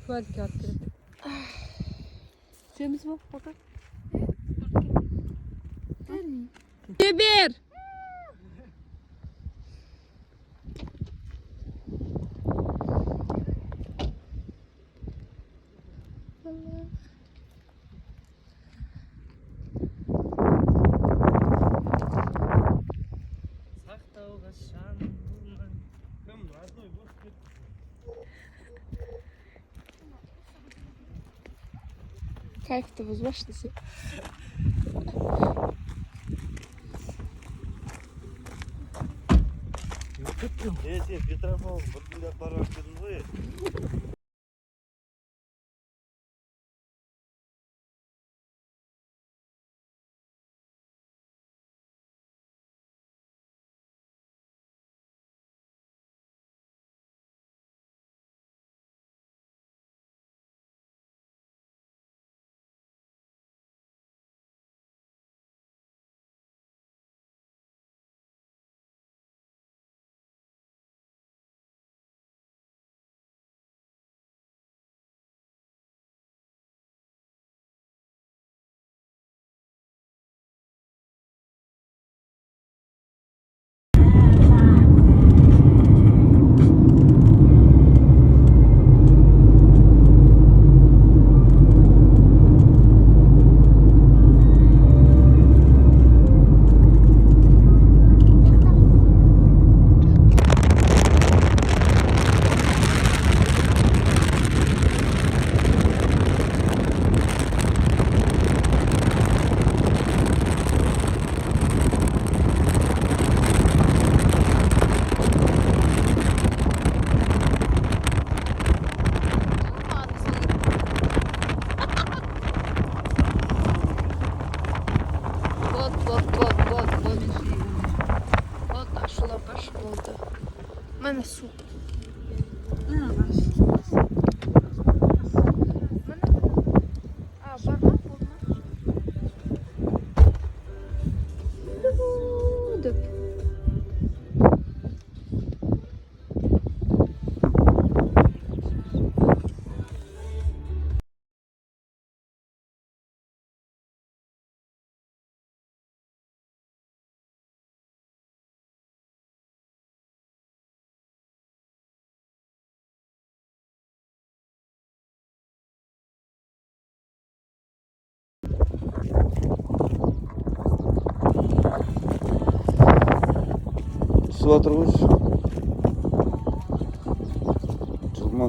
Tuvaletке alып келет. Ішеміз ба? Пока. Бер! Сақтауға шан болмай. Кім родной болып кетті? Кайфты бұзбаш десе. Сен Петропавл бірдіңді апарып келдің ғой. Мене суп. А, барма болма. Деп. Түсіп жатыр ғой. Жылма.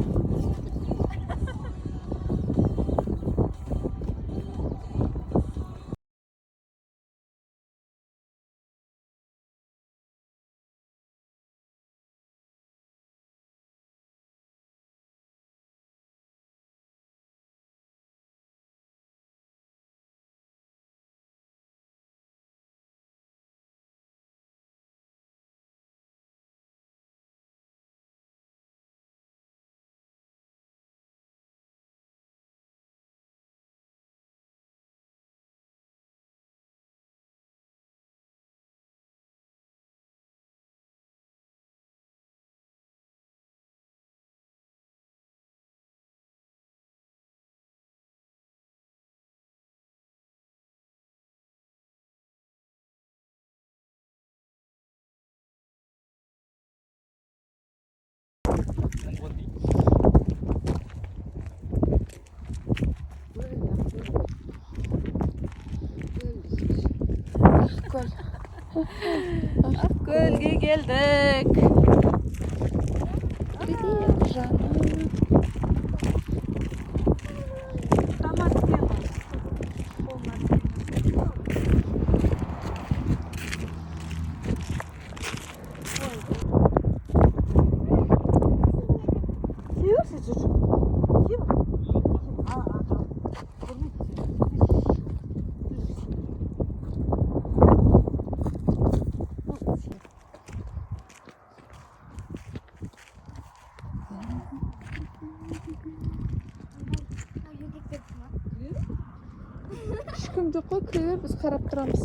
Akgöl'e geldik. Привет, Жанна. Ешкім жоқ қой, кіре бер, біз қарап тұрамыз.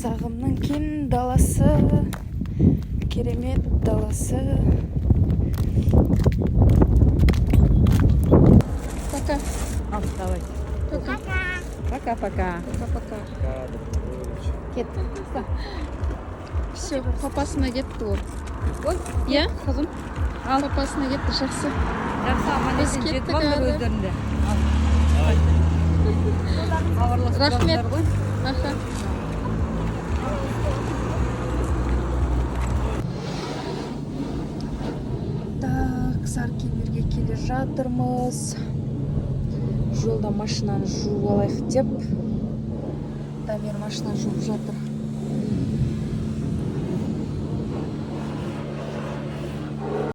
Сағымның кең даласы, керемет даласы. Пока. Давай. Пока. Пока-пока. Пока-пока. Кет. Все, папасына кетті ол. Ой, Иә? қызым. Ал. Папасына кетті, жақсы. Жақсы, аман Біз есен кеттік жетіп алыңдар әлі. өздерінде. Хабарласып Рахмет. тұрыңдар ғой. Аха. Так, Саркемерге келе жатырмыз. Жолда машинаны жуып алайық деп. Дамир машинаны жуып жатыр.